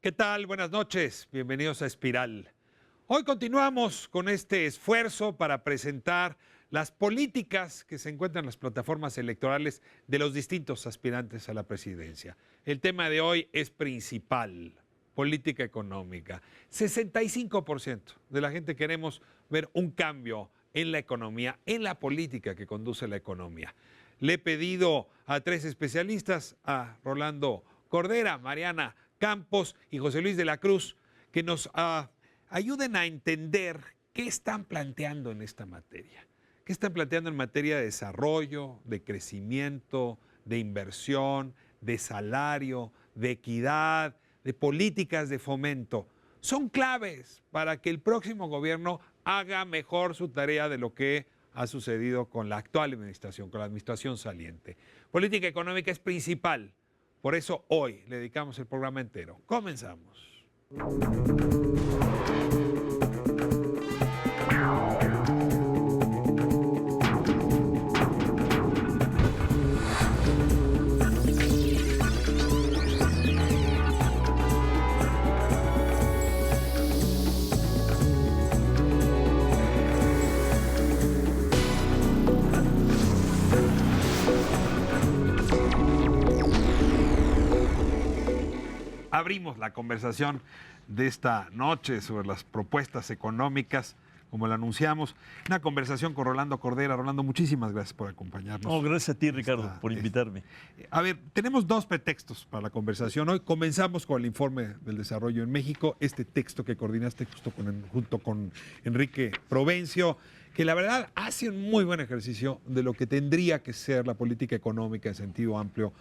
¿Qué tal? Buenas noches. Bienvenidos a Espiral. Hoy continuamos con este esfuerzo para presentar las políticas que se encuentran en las plataformas electorales de los distintos aspirantes a la presidencia. El tema de hoy es principal, política económica. 65% de la gente queremos ver un cambio en la economía, en la política que conduce la economía. Le he pedido a tres especialistas, a Rolando Cordera, Mariana Campos y José Luis de la Cruz, que nos ayuden a entender qué están planteando en esta materia. ¿Qué están planteando en materia de desarrollo, de crecimiento, de inversión, de salario, de equidad, de políticas de fomento? Son claves para que el próximo gobierno haga mejor su tarea de lo que ha sucedido con la actual administración, con la administración saliente. Política económica es principal. Por eso hoy le dedicamos el programa entero. Comenzamos. Abrimos la conversación de esta noche sobre las propuestas económicas, como lo anunciamos. Una conversación con Rolando Cordera. Rolando, muchísimas gracias por acompañarnos. No, gracias a ti, Ricardo, por invitarme. A ver, tenemos dos pretextos para la conversación. Hoy comenzamos con el informe del desarrollo en México, este texto que coordinaste junto con Enrique Provencio, que la verdad hace un muy buen ejercicio de lo que tendría que ser la política económica en sentido amplio,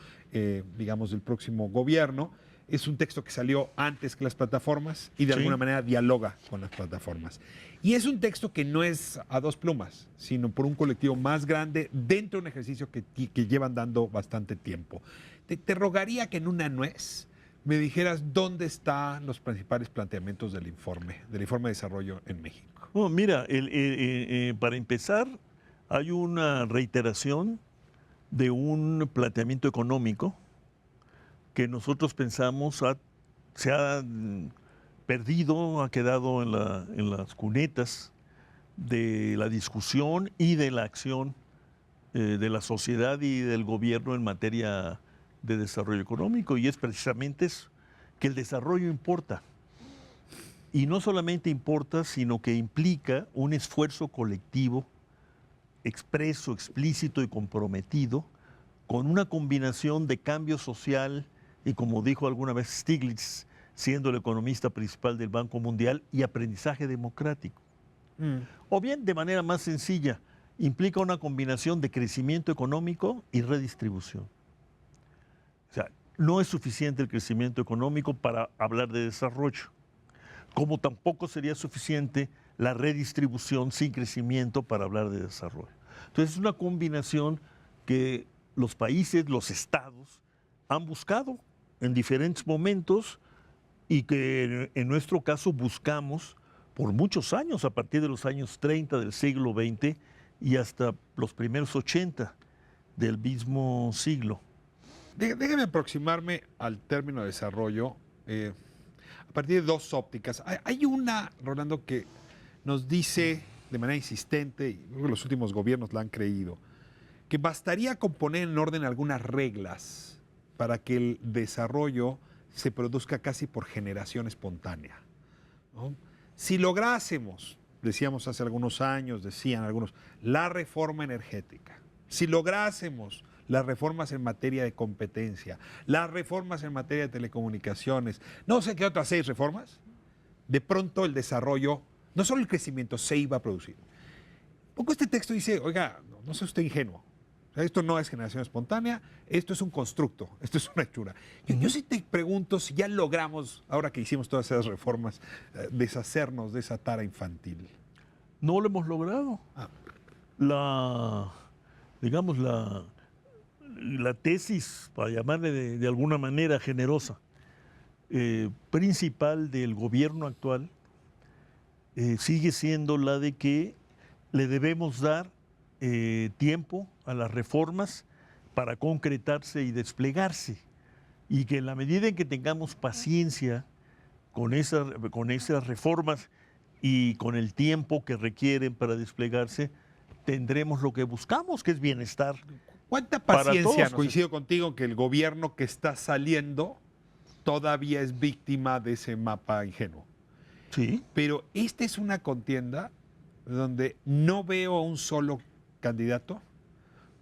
digamos, del próximo gobierno. Es un texto que salió antes que las plataformas y de alguna manera dialoga con las plataformas. Y es un texto que no es a dos plumas, sino por un colectivo más grande dentro de un ejercicio que llevan dando bastante tiempo. Te rogaría que en una nuez me dijeras dónde están los principales planteamientos del informe de desarrollo en México. Oh, mira, para empezar, hay una reiteración de un planteamiento económico que nosotros pensamos se ha perdido, ha quedado en las cunetas de la discusión y de la acción de la sociedad y del gobierno en materia de desarrollo económico, y es precisamente eso, que el desarrollo importa. Y no solamente importa, sino que implica un esfuerzo colectivo, expreso, explícito y comprometido, con una combinación de cambio social y, como dijo alguna vez Stiglitz, siendo el economista principal del Banco Mundial, y aprendizaje democrático. O bien, de manera más sencilla, implica una combinación de crecimiento económico y redistribución. O sea, no es suficiente el crecimiento económico para hablar de desarrollo, como tampoco sería suficiente la redistribución sin crecimiento para hablar de desarrollo. Entonces, es una combinación que los países, los estados, han buscado en diferentes momentos y que en nuestro caso buscamos por muchos años, a partir de los años 30 del siglo XX y hasta los primeros 80 del mismo siglo. Déjame aproximarme al término de desarrollo a partir de dos ópticas. Hay una, Rolando, que nos dice de manera insistente, y creo que los últimos gobiernos la han creído, que bastaría con poner en orden algunas reglas para que el desarrollo se produzca casi por generación espontánea, ¿no? Si lográsemos, decíamos hace algunos años, decían algunos, la reforma energética, si lográsemos las reformas en materia de competencia, las reformas en materia de telecomunicaciones, no sé qué otras 6 reformas, de pronto el desarrollo, no solo el crecimiento, se iba a producir. Un poco este texto dice, oiga, no sea usted ingenuo. O sea, esto no es generación espontánea, esto es un constructo, esto es una hechura. Yo sí te pregunto si ya logramos, ahora que hicimos todas esas reformas, deshacernos de esa tara infantil. No lo hemos logrado. Digamos, la tesis, para llamarle de alguna manera generosa, principal del gobierno actual, sigue siendo la de que le debemos dar tiempo a las reformas para concretarse y desplegarse, y que en la medida en que tengamos paciencia con esas reformas y con el tiempo que requieren para desplegarse, tendremos lo que buscamos, que es bienestar. ¿Cuánta Para paciencia? todos. Coincido contigo que el gobierno que está saliendo todavía es víctima de ese mapa ingenuo. Sí. Pero esta es una contienda donde no veo a un solo candidato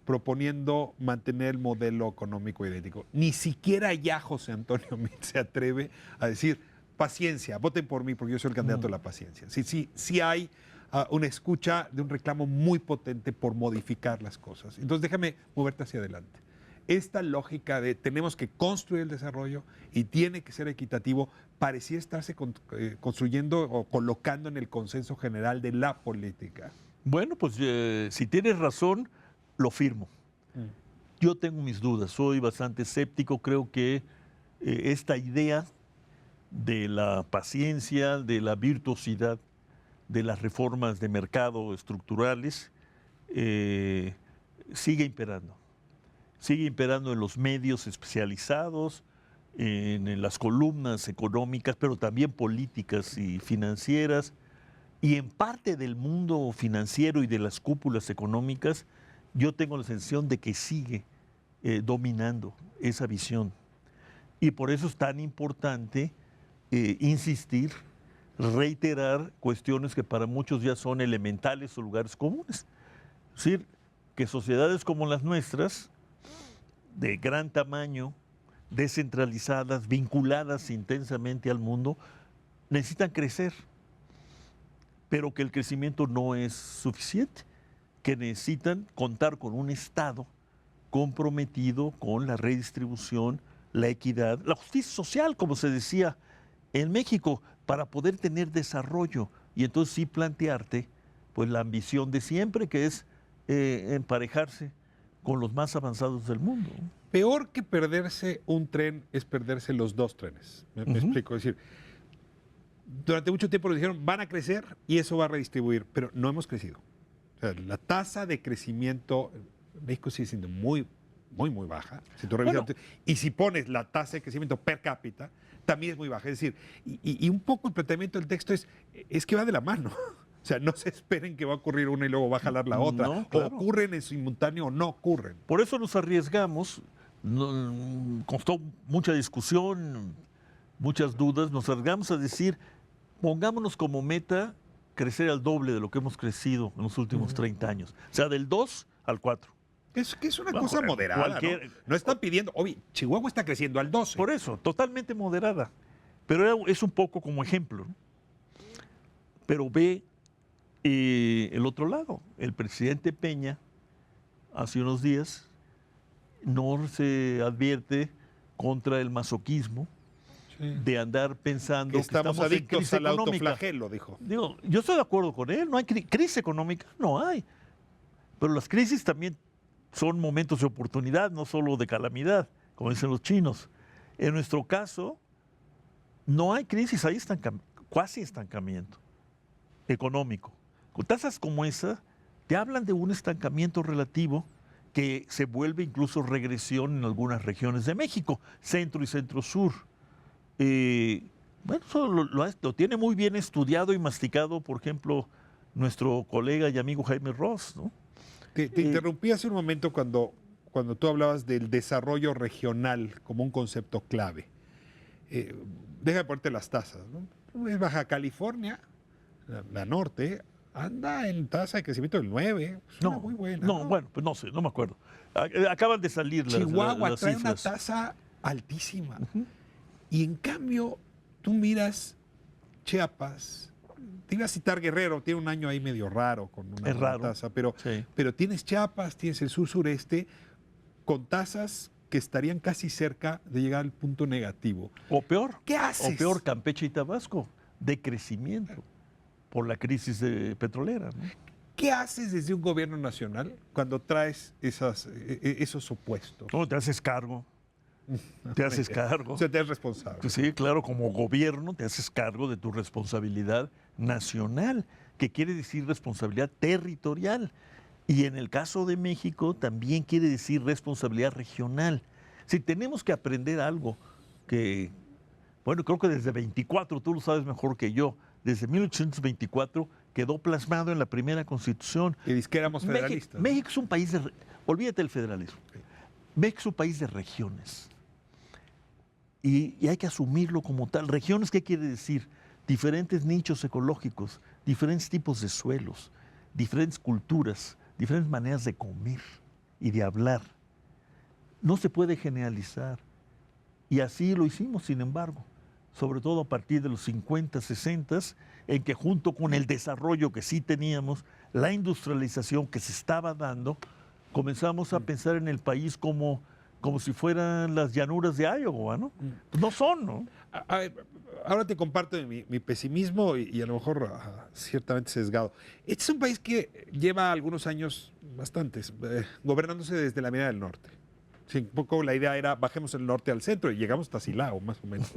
proponiendo mantener el modelo económico idéntico. Ni siquiera ya José Antonio Meade se atreve a decir, paciencia, voten por mí porque yo soy el candidato de la paciencia. Sí hay una escucha de un reclamo muy potente por modificar las cosas. Entonces déjame moverte hacia adelante. Esta lógica de tenemos que construir el desarrollo y tiene que ser equitativo, parecía estarse construyendo o colocando en el consenso general de la política. Bueno, pues si tienes razón, lo firmo. Yo tengo mis dudas, soy bastante escéptico, creo que esta idea de la paciencia, de la virtuosidad, de las reformas de mercado estructurales, sigue imperando. Sigue imperando en los medios especializados, en las columnas económicas, pero también políticas y financieras, y en parte del mundo financiero y de las cúpulas económicas. Yo tengo la sensación de que sigue dominando esa visión. Y por eso es tan importante insistir, reiterar cuestiones que para muchos ya son elementales o lugares comunes. Es decir, que sociedades como las nuestras, de gran tamaño, descentralizadas, vinculadas intensamente al mundo, necesitan crecer, pero que el crecimiento no es suficiente, que necesitan contar con un Estado comprometido con la redistribución, la equidad, la justicia social, como se decía en México, para poder tener desarrollo y entonces sí plantearte pues la ambición de siempre, que es emparejarse con los más avanzados del mundo. Peor que perderse un tren es perderse los dos trenes. Me explico. Es decir, durante mucho tiempo nos dijeron van a crecer y eso va a redistribuir, pero no hemos crecido. O sea, la tasa de crecimiento en México sigue siendo muy baja. Si tú revisas, y si pones la tasa de crecimiento per cápita, también es muy baja. Es decir, y un poco el planteamiento del texto es que va de la mano. O sea, no se esperen que va a ocurrir una y luego va a jalar la otra. No, claro. O ocurren en simultáneo o no ocurren. Por eso nos arriesgamos, costó mucha discusión, muchas dudas, nos arriesgamos a decir, pongámonos como meta crecer al doble de lo que hemos crecido en los últimos 30 años. O sea, del 2 al 4. Es que es una cosa moderada, ¿no? No están pidiendo, oye, Chihuahua está creciendo al 12. Por eso, totalmente moderada. Pero es un poco como ejemplo, ¿no? Pero ve el otro lado. El presidente Peña, hace unos días, no se advierte contra el masoquismo de andar pensando que estamos adictos en crisis al económica. autoflagelo, dijo. Digo, yo estoy de acuerdo con él, no hay crisis económica, no hay. Pero las crisis también son momentos de oportunidad, no solo de calamidad, como dicen los chinos. En nuestro caso, no hay crisis, hay cuasi estancamiento económico. Con tasas como esa, te hablan de un estancamiento relativo que se vuelve incluso regresión en algunas regiones de México, centro y centro-sur. Bueno, eso lo tiene muy bien estudiado y masticado, por ejemplo, nuestro colega y amigo Jaime Ross, ¿no? Te interrumpí hace un momento cuando tú hablabas del desarrollo regional como un concepto clave. Deja de ponerte las tasas, ¿no? Es Baja California, la norte, anda en tasa de crecimiento del 9. No, muy buena. No, bueno, pues no sé, no me acuerdo. Acaban de salir Chihuahua las trae cifras. una tasa altísima. Y en cambio, tú miras Chiapas, te iba a citar Guerrero, tiene un año ahí medio raro con una buena tasa, pero tienes Chiapas, tienes el sur-sureste, con tasas que estarían casi cerca de llegar al punto negativo. O peor. ¿Qué haces? O peor, Campeche y Tabasco, de crecimiento por la crisis petrolera, ¿no? ¿Qué haces desde un gobierno nacional cuando traes esos opuestos? ¿Cómo te haces cargo? Te haces cargo. O sea, te eres responsable. Pues sí, claro, como gobierno te haces cargo de tu responsabilidad nacional, que quiere decir responsabilidad territorial. Y en el caso de México también quiere decir responsabilidad regional. Si tenemos que aprender algo que Bueno, creo que desde 24, tú lo sabes mejor que yo, desde 1824 quedó plasmado en la primera Constitución. Que dice que éramos México, federalistas. México es un país de... Olvídate del federalismo. México es un país de regiones. Y hay que asumirlo como tal. Regiones, ¿qué quiere decir? Diferentes nichos ecológicos, diferentes tipos de suelos, diferentes culturas, diferentes maneras de comer y de hablar. No se puede generalizar. Y así lo hicimos, sin embargo, sobre todo a partir de los 50, 60, en que junto con el desarrollo que sí teníamos, la industrialización que se estaba dando, comenzamos a pensar en el país como si fueran las llanuras de Iowa, ¿no? Pues no son, ¿no? A ver, ahora te comparto mi pesimismo y a lo mejor ciertamente sesgado. Este es un país que lleva algunos años, bastantes, gobernándose desde la mirada del norte. Sí, un poco la idea era bajemos el norte al centro y llegamos hasta Silao, más o menos.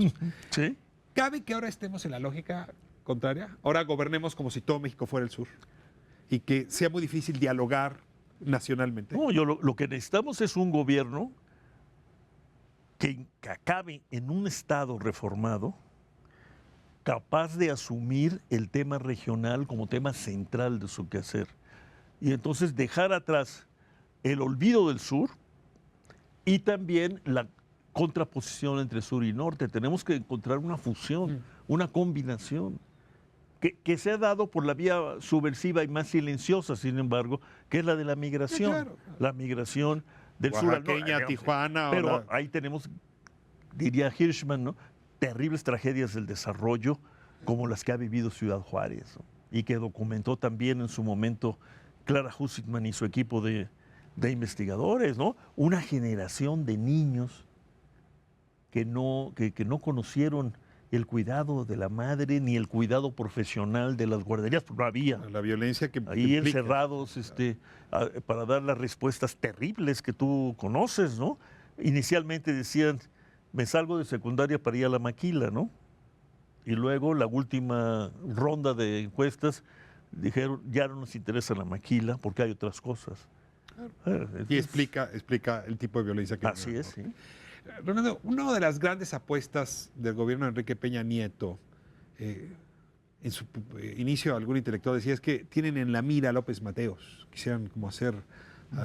Sí. ¿Cabe que ahora estemos en la lógica contraria? Ahora gobernemos como si todo México fuera el sur y que sea muy difícil dialogar nacionalmente. No, lo que necesitamos es un gobierno que acabe en un estado reformado, capaz de asumir el tema regional como tema central de su quehacer. Y entonces dejar atrás el olvido del sur y también la contraposición entre sur y norte. Tenemos que encontrar una fusión, una combinación, que se ha dado por la vía subversiva y más silenciosa, sin embargo, que es la de la migración. Claro. La migración del sur al norte. Oaxaqueña, Tijuana. Pero ahí tenemos, diría Hirschman, ¿no?, terribles tragedias del desarrollo como las que ha vivido Ciudad Juárez, ¿no?, y que documentó también en su momento Clara Hussitman y su equipo de investigadores, ¿no? Una generación de niños que no conocieron el cuidado de la madre ni el cuidado profesional de las guarderías, porque no había. La violencia que Ahí implica. encerrados para dar las respuestas terribles que tú conoces, ¿no? Inicialmente decían, me salgo de secundaria para ir a la maquila, ¿no? Y luego la última ronda de encuestas dijeron, ya no nos interesa la maquila porque hay otras cosas. Y explica el tipo de violencia que así es, sí. Ronaldo, una de las grandes apuestas del gobierno de Enrique Peña Nieto, en su inicio algún intelectual decía, es que tienen en la mira a López Mateos, quisieran como hacer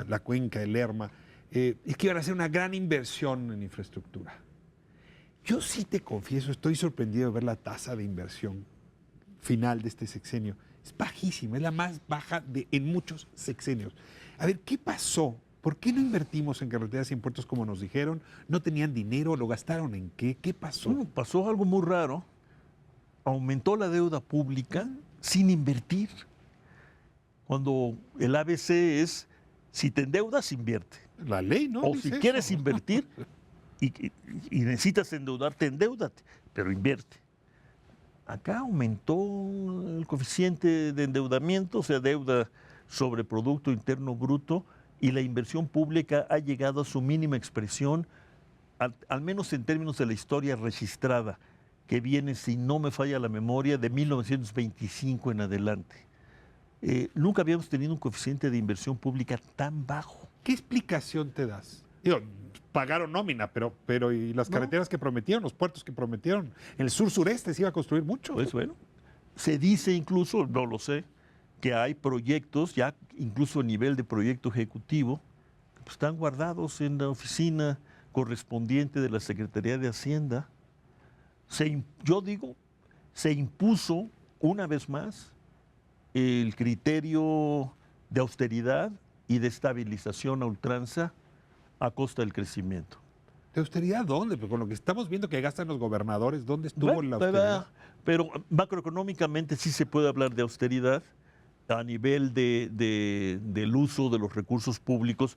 la cuenca, el Lerma, es que iban a hacer una gran inversión en infraestructura. Yo sí te confieso, estoy sorprendido de ver la tasa de inversión final de este sexenio. Es bajísima, es la más baja en muchos sexenios. A ver, ¿qué pasó? ¿Por qué no invertimos en carreteras y en puertos como nos dijeron? ¿No tenían dinero? ¿Lo gastaron en qué? ¿Qué pasó? Bueno, pasó algo muy raro. Aumentó la deuda pública sin invertir. Cuando el ABC es, si te endeudas, invierte. La ley, ¿no? O si quieres invertir y necesitas endeudarte, endeúdate, pero invierte. Acá aumentó el coeficiente de endeudamiento, o sea, deuda sobre Producto Interno Bruto, y la inversión pública ha llegado a su mínima expresión, al menos en términos de la historia registrada, que viene, si no me falla la memoria, de 1925 en adelante. Nunca habíamos tenido un coeficiente de inversión pública tan bajo. ¿Qué explicación te das? Digo, pagaron nómina, pero ¿y las carreteras que prometieron, los puertos que prometieron? En el sur-sureste se iba a construir mucho. Pues bueno, se dice incluso, no lo sé, que hay proyectos, ya incluso a nivel de proyecto ejecutivo, que pues están guardados en la oficina correspondiente de la Secretaría de Hacienda. Yo digo, se impuso una vez más el criterio de austeridad y de estabilización a ultranza a costa del crecimiento. ¿De austeridad dónde? Pues con lo que estamos viendo que gastan los gobernadores, ¿dónde estuvo la austeridad? Pero macroeconómicamente sí se puede hablar de austeridad a nivel del uso de los recursos públicos.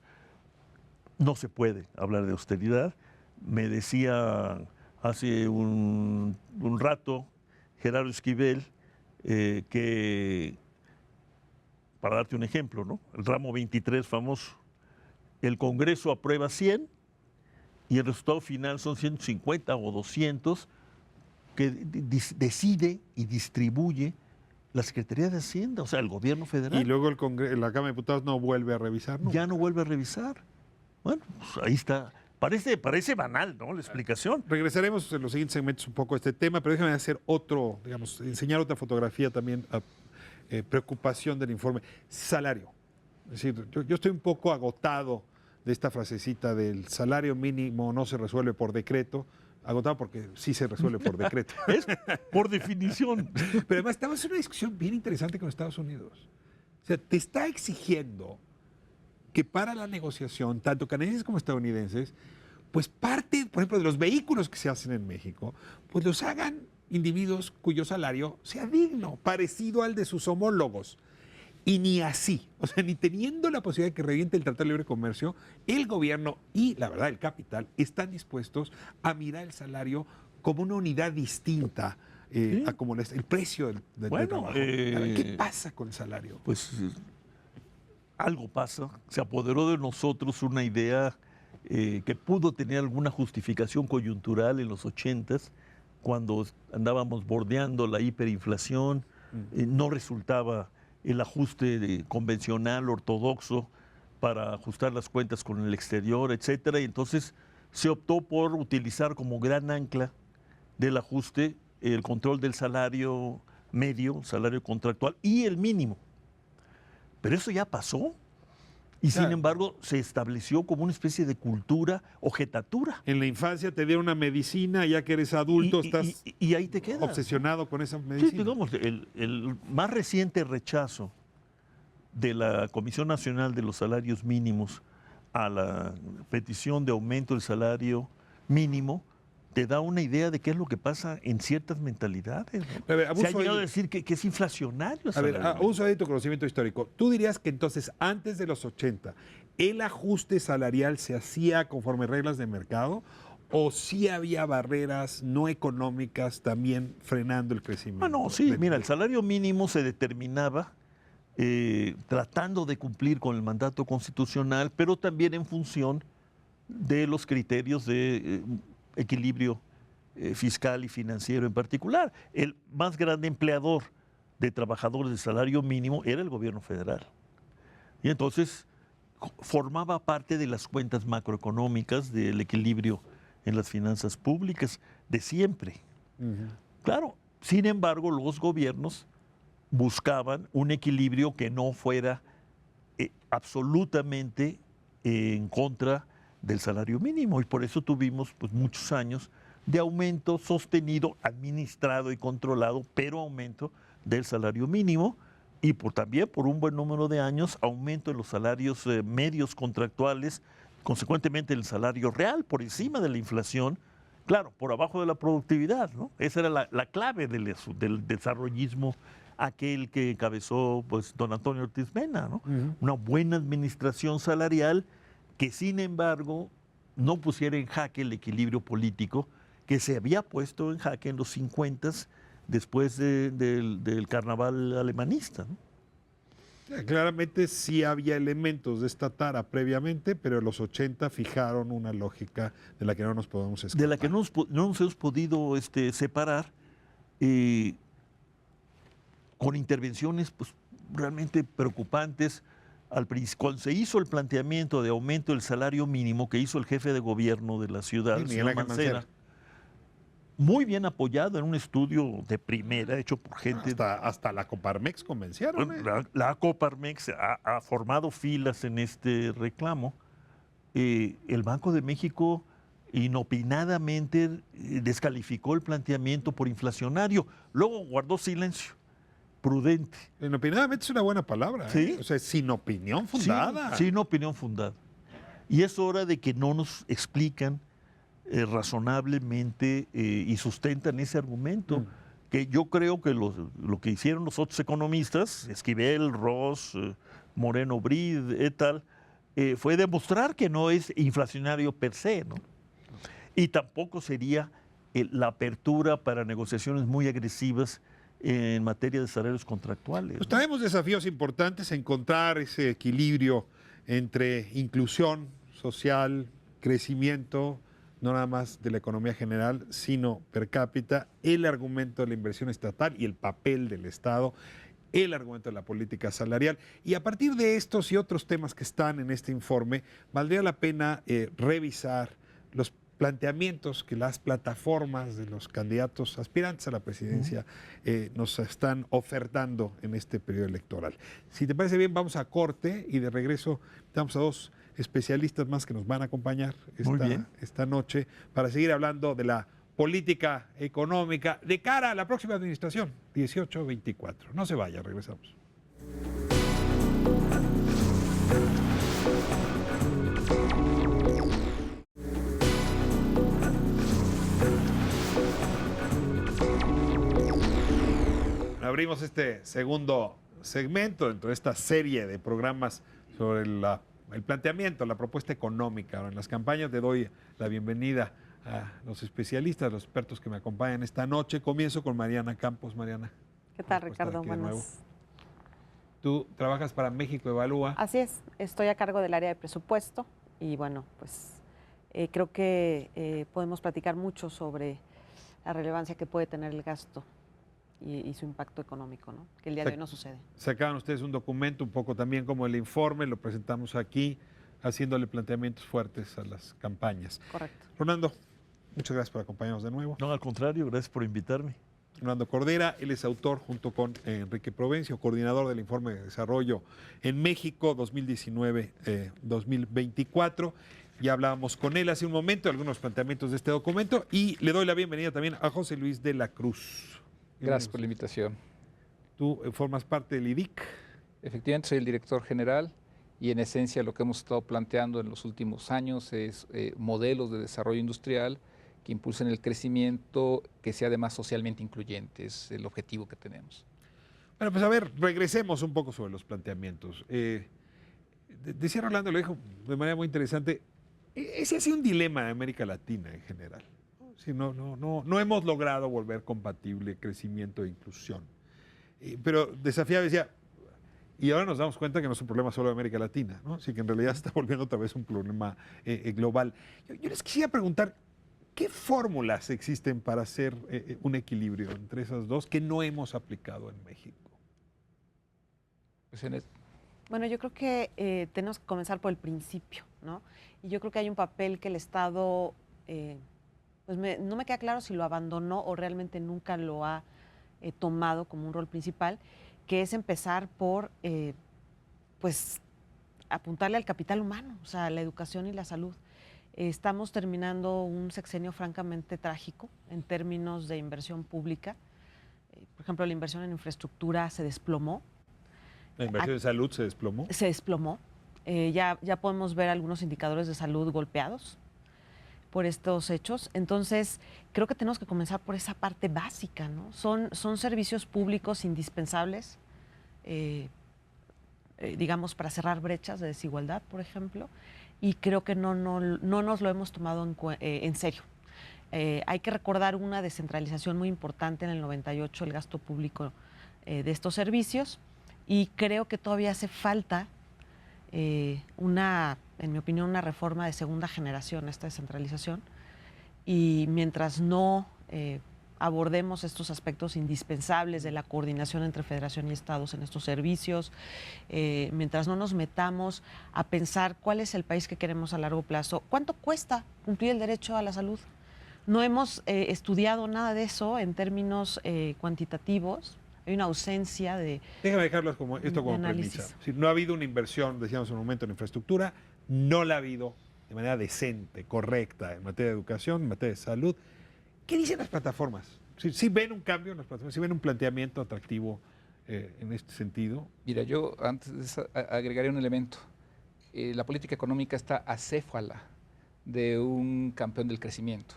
No se puede hablar de austeridad. Me decía hace un rato Gerardo Esquivel que, para darte un ejemplo, ¿no?, el ramo 23 famoso, el Congreso aprueba 100 y el resultado final son 150 o 200 que decide y distribuye la Secretaría de Hacienda, o sea, el gobierno federal. Y luego la Cámara de Diputados no vuelve a revisar, ¿no? Ya no vuelve a revisar. Bueno, pues ahí está Parece banal, ¿no? La explicación. Regresaremos en los siguientes segmentos un poco a este tema, pero déjame hacer otro, digamos, enseñar otra fotografía también, preocupación del informe. Salario. Es decir, yo estoy un poco agotado de esta frasecita del salario mínimo no se resuelve por decreto. Agotado porque sí se resuelve por decreto. Es por definición. Pero además estamos en una discusión bien interesante con Estados Unidos. O sea, te está exigiendo que para la negociación, tanto canadienses como estadounidenses, pues parte, por ejemplo, de los vehículos que se hacen en México, pues los hagan individuos cuyo salario sea digno, parecido al de sus homólogos. Y ni así, o sea, ni teniendo la posibilidad de que reviente el Tratado de Libre Comercio, el gobierno y, la verdad, el capital están dispuestos a mirar el salario como una unidad distinta Sí. a como el precio del Bueno, trabajo. A ver, ¿qué pasa con el salario? Pues algo pasa. Se apoderó de nosotros una idea que pudo tener alguna justificación coyuntural en los 80s, cuando andábamos bordeando la hiperinflación, no resultaba el ajuste convencional, ortodoxo, para ajustar las cuentas con el exterior, etcétera, y entonces se optó por utilizar como gran ancla del ajuste el control del salario medio, salario contractual y el mínimo. Pero eso ya pasó y sin Claro. embargo se estableció como una especie de cultura o jetatura. En la infancia te dieron una medicina, ya que eres adulto, estás Y ahí te queda. obsesionado con esa Sí, medicina. digamos, el más reciente rechazo de la Comisión Nacional de los Salarios Mínimos a la petición de aumento del salario mínimo te da una idea de qué es lo que pasa en ciertas mentalidades, ¿no? A ver, Se ha abuso llegado a ahí. decir que es inflacionario el A ver, salario mínimo. uso de tu conocimiento histórico. ¿Tú dirías que entonces, antes de los 80, el ajuste salarial se hacía conforme reglas de mercado o sí había barreras no económicas también frenando el crecimiento? No, sí, mira, el salario mínimo se determinaba tratando de cumplir con el mandato constitucional, pero también en función de los criterios de equilibrio fiscal y financiero en particular. El más grande empleador de trabajadores de salario mínimo era el gobierno federal. Y entonces formaba parte de las cuentas macroeconómicas del equilibrio en las finanzas públicas de siempre. Ujú. Claro, sin embargo, los gobiernos buscaban un equilibrio que no fuera absolutamente en contra del salario mínimo y por eso tuvimos pues, muchos años de aumento sostenido, administrado y controlado, pero aumento del salario mínimo y también por un buen número de años aumento en los salarios medios contractuales, consecuentemente el salario real por encima de la inflación, claro, por abajo de la productividad, ¿no? Esa era la clave del desarrollismo aquel que encabezó pues, don Antonio Ortiz Mena, ¿no? Ujú. Una buena administración salarial que sin embargo no pusiera en jaque el equilibrio político que se había puesto en jaque en los 50s después del carnaval alemanista, ¿no? Claramente sí había elementos de esta tara previamente, pero los 80 fijaron una lógica de la que no nos podemos escapar. De la que no nos hemos podido separar con intervenciones pues, realmente preocupantes. Cuando se hizo el planteamiento de aumento del salario mínimo que hizo el jefe de gobierno de la ciudad, Sí, el Miguel señor Ángel Mancera, Mancera. muy bien apoyado en un estudio de primera hecho por gente. Hasta la Coparmex convencieron. Bueno, la Coparmex ha formado filas en este reclamo. El Banco de México inopinadamente descalificó el planteamiento por inflacionario, luego guardó silencio, prudente. Inopinadamente es una buena palabra. Sí. O sea, sin opinión fundada. Sin opinión fundada. Y es hora de que no nos explican razonablemente y sustentan ese argumento. Que yo creo que lo que hicieron los otros economistas, Esquivel, Ross, Moreno Brid, et al, fue demostrar que no es inflacionario per se, ¿no? Y tampoco sería la apertura para negociaciones muy agresivas en materia de salarios contractuales. Pues ¿no? tenemos desafíos importantes, encontrar ese equilibrio entre inclusión social, crecimiento, no nada más de la economía general, sino per cápita, el argumento de la inversión estatal y el papel del Estado, el argumento de la política salarial. Y a partir de estos y otros temas que están en este informe, valdría la pena revisar los planteamientos que las plataformas de los candidatos aspirantes a la presidencia nos están ofertando en este periodo electoral. Si te parece bien, vamos a corte y de regreso estamos a dos especialistas más que nos van a acompañar esta noche para seguir hablando de la política económica de cara a la próxima administración, 18-24. No se vaya, regresamos. Abrimos este segundo segmento dentro de esta serie de programas sobre el planteamiento, la propuesta económica. En las campañas te doy la bienvenida a los especialistas, los expertos que me acompañan esta noche. Comienzo con Mariana Campos. Mariana. ¿Qué tal, Ricardo? Buenas. Tú trabajas para México Evalúa. Así es, estoy a cargo del área de presupuesto y bueno, pues creo que podemos platicar mucho sobre la relevancia que puede tener el gasto y su impacto económico, ¿no? Que el día de hoy no sucede. Sacaban ustedes un documento, un poco también como el informe, lo presentamos aquí, haciéndole planteamientos fuertes a las campañas. Correcto. Rolando, muchas gracias por acompañarnos de nuevo. No, al contrario, gracias por invitarme. Rolando Cordera, él es autor junto con Enrique Provencio, coordinador del informe de desarrollo en México 2019-2024. Ya hablábamos con él hace un momento, algunos planteamientos de este documento, y le doy la bienvenida también a José Luis de la Cruz. Gracias por la invitación. Tú formas parte del IDIC. Efectivamente, soy el director general y en esencia lo que hemos estado planteando en los últimos años es modelos de desarrollo industrial que impulsen el crecimiento, que sea además socialmente incluyente, es el objetivo que tenemos. Bueno, pues a ver, regresemos un poco sobre los planteamientos. Decía Rolando, lo dijo de manera muy interesante, ese ha sido un dilema de América Latina en general. Sí, no hemos logrado volver compatible crecimiento e inclusión. Pero desafiaba, decía, y ahora nos damos cuenta que no es un problema solo de América Latina, ¿no? Así que en realidad se está volviendo otra vez un problema global. Yo les quisiera preguntar, ¿qué fórmulas existen para hacer un equilibrio entre esas dos que no hemos aplicado en México? Bueno, yo creo que tenemos que comenzar por el principio, ¿no? Y yo creo que hay un papel que el Estado... no me queda claro si lo abandonó o realmente nunca lo ha tomado como un rol principal, que es empezar por, pues, apuntarle al capital humano, o sea, la educación y la salud. Estamos terminando un sexenio francamente trágico en términos de inversión pública. Por ejemplo, la inversión en infraestructura se desplomó. ¿La inversión de salud se desplomó? Se desplomó. Ya podemos ver algunos indicadores de salud golpeados por estos hechos. Entonces, creo que tenemos que comenzar por esa parte básica, ¿no? Son servicios públicos indispensables, digamos, para cerrar brechas de desigualdad, por ejemplo, y creo que no nos lo hemos tomado en serio. Hay que recordar una descentralización muy importante en el 98, el gasto público de estos servicios, y creo que todavía hace falta en mi opinión, una reforma de segunda generación a esta descentralización. Y mientras no abordemos estos aspectos indispensables de la coordinación entre federación y estados en estos servicios, mientras no nos metamos a pensar cuál es el país que queremos a largo plazo, cuánto cuesta cumplir el derecho a la salud. No hemos estudiado nada de eso en términos cuantitativos. Hay una ausencia de... Déjame dejarlo como premisa. Si no ha habido una inversión, decíamos en un momento, en infraestructura, no la ha habido de manera decente, correcta, en materia de educación, en materia de salud. ¿Qué dicen las plataformas? ¿Sí ven un cambio en las plataformas? ¿Sí ven un planteamiento atractivo en este sentido? Mira, yo antes agregaría un elemento. La política económica está acéfala de un campeón del crecimiento.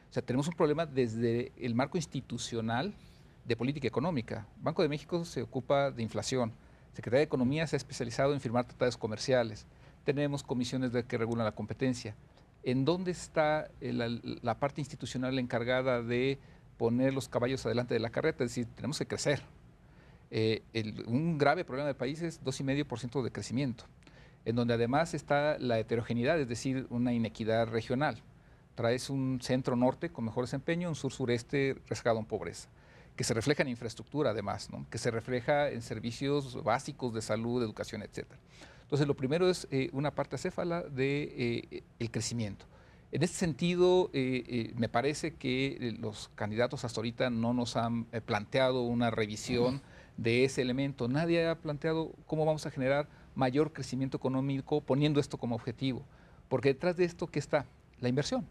O sea, tenemos un problema desde el marco institucional de política económica. Banco de México se ocupa de inflación. Secretaría de Economía se ha especializado en firmar tratados comerciales. Tenemos comisiones que regulan la competencia. ¿En dónde está la parte institucional encargada de poner los caballos adelante de la carreta? Es decir, tenemos que crecer. Un grave problema del país es 2,5% de crecimiento, en donde además está la heterogeneidad, es decir, una inequidad regional. Traes un centro-norte con mejor desempeño, un sur-sureste rezagado en pobreza, que se refleja en infraestructura además, ¿no? Que se refleja en servicios básicos de salud, educación, etc. Entonces, lo primero es una parte acéfala del crecimiento. En ese sentido, me parece que los candidatos hasta ahorita no nos han planteado una revisión de ese elemento. Nadie ha planteado cómo vamos a generar mayor crecimiento económico poniendo esto como objetivo. Porque detrás de esto, ¿qué está? La inversión.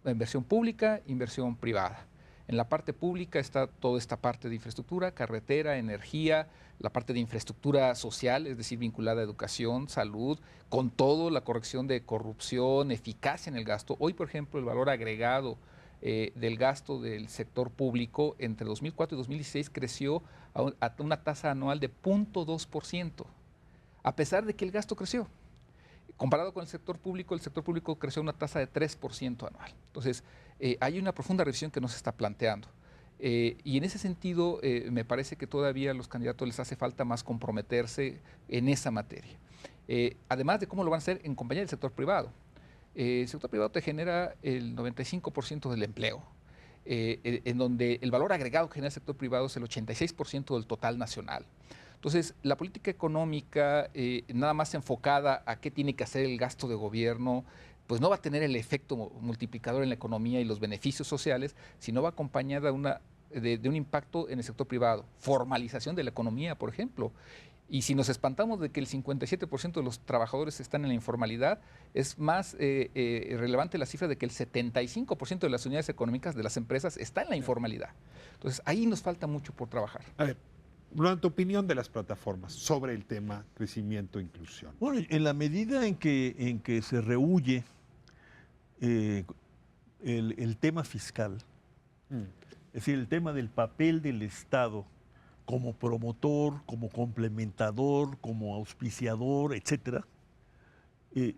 La inversión pública, inversión privada. En la parte pública está toda esta parte de infraestructura, carretera, energía, la parte de infraestructura social, es decir, vinculada a educación, salud, con todo, la corrección de corrupción, eficacia en el gasto. Hoy, por ejemplo, el valor agregado del gasto del sector público entre 2004 y 2016 creció a una tasa anual de 0.2%, a pesar de que el gasto creció. Comparado con el sector público creció a una tasa de 3% anual. Entonces, hay una profunda revisión que no se está planteando. Y en ese sentido, me parece que todavía a los candidatos les hace falta más comprometerse en esa materia. Además de cómo lo van a hacer en compañía del sector privado. El sector privado te genera el 95% del empleo, en donde el valor agregado que genera el sector privado es el 86% del total nacional. Entonces, la política económica, nada más enfocada a qué tiene que hacer el gasto de gobierno, pues no va a tener el efecto multiplicador en la economía y los beneficios sociales, sino va acompañada de un impacto en el sector privado. Formalización de la economía, por ejemplo. Y si nos espantamos de que el 57% de los trabajadores están en la informalidad, es más relevante la cifra de que el 75% de las unidades económicas de las empresas está en la informalidad. Entonces, ahí nos falta mucho por trabajar. A ver, Roland, tu opinión de las plataformas sobre el tema crecimiento e inclusión. Bueno, en la medida en que se rehúye el tema fiscal, es decir, el tema del papel del Estado como promotor, como complementador, como auspiciador, etcétera, y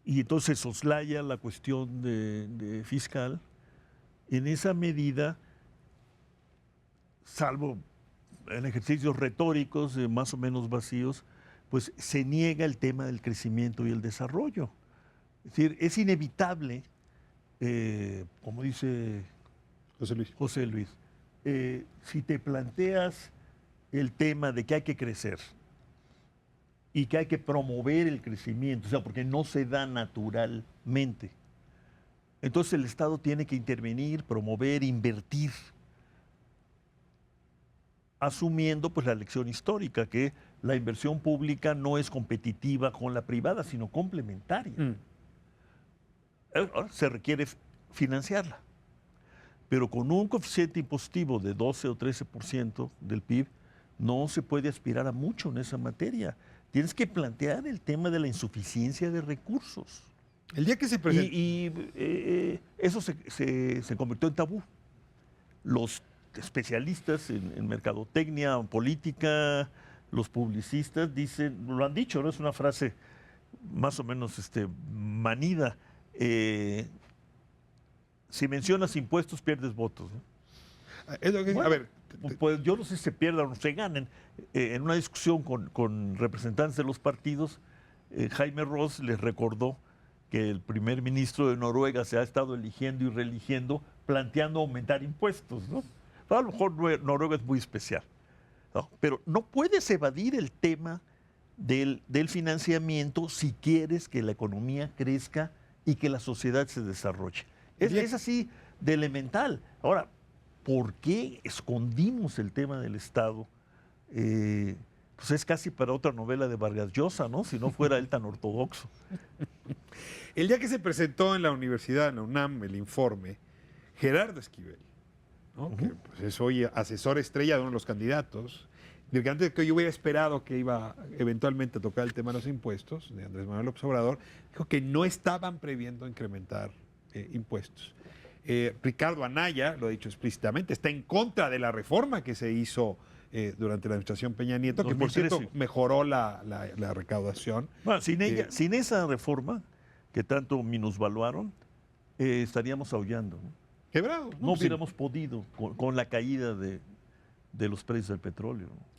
entonces soslaya la cuestión de fiscal, en esa medida, salvo en ejercicios retóricos más o menos vacíos, pues se niega el tema del crecimiento y el desarrollo. Es decir, es inevitable, como dice José Luis, si te planteas el tema de que hay que crecer y que hay que promover el crecimiento, o sea, porque no se da naturalmente, entonces el Estado tiene que intervenir, promover, invertir, asumiendo pues la lección histórica que la inversión pública no es competitiva con la privada, sino complementaria. Ahora, se requiere financiarla, pero con un coeficiente impositivo de 12 o 13% del PIB no se puede aspirar a mucho en esa materia. Tienes que plantear el tema de la insuficiencia de recursos. El día que se presentó... Eso se convirtió en tabú. Los especialistas en mercadotecnia, en política, los publicistas dicen, lo han dicho, ¿no? Es una frase más o menos manida. Si mencionas impuestos, pierdes votos, ¿no? Bueno, a ver, pues yo no sé si se pierdan o se ganen. En una discusión con representantes de los partidos, Jaime Ross les recordó que el primer ministro de Noruega se ha estado eligiendo y reeligiendo planteando aumentar impuestos, ¿no? A lo mejor Noruega es muy especial, ¿no? Pero no puedes evadir el tema del financiamiento si quieres que la economía crezca y que la sociedad se desarrolle. Es así de elemental. Ahora, ¿por qué escondimos el tema del Estado? Pues es casi para otra novela de Vargas Llosa, ¿no? Si no fuera él tan ortodoxo. El día que se presentó en la universidad, en la UNAM, el informe, Gerardo Esquivel, ¿no? Que pues, es hoy asesor estrella de uno de los candidatos, que antes de que yo hubiera esperado que iba eventualmente a tocar el tema de los impuestos, de Andrés Manuel López Obrador, dijo que no estaban previendo incrementar impuestos. Ricardo Anaya, lo ha dicho explícitamente, está en contra de la reforma que se hizo durante la administración Peña Nieto, 2013. Que por cierto mejoró la recaudación. Bueno, sin esa reforma que tanto minusvaluaron, estaríamos aullando, ¿no? Quebrado. No hubiéramos podido con la caída de los precios del petróleo, ¿no?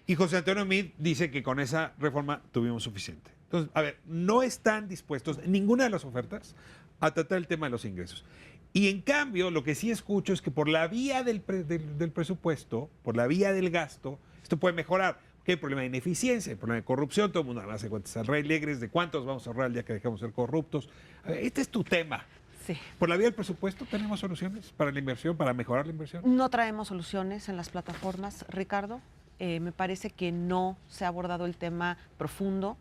Y José Antonio Meade dice que con esa reforma tuvimos suficiente. Entonces, a ver, no están dispuestos ninguna de las ofertas a tratar el tema de los ingresos. Y en cambio, lo que sí escucho es que por la vía del presupuesto, por la vía del gasto, esto puede mejorar. que hay problema de ineficiencia, hay problema de corrupción, todo el mundo hace cuentas alegres de cuántos vamos a ahorrar el día que dejemos de ser corruptos. A ver, este es tu tema. Sí. Por la vía del presupuesto, ¿tenemos soluciones para la inversión, para mejorar la inversión? No traemos soluciones en las plataformas, Ricardo. Me parece que no se ha abordado el tema profundo.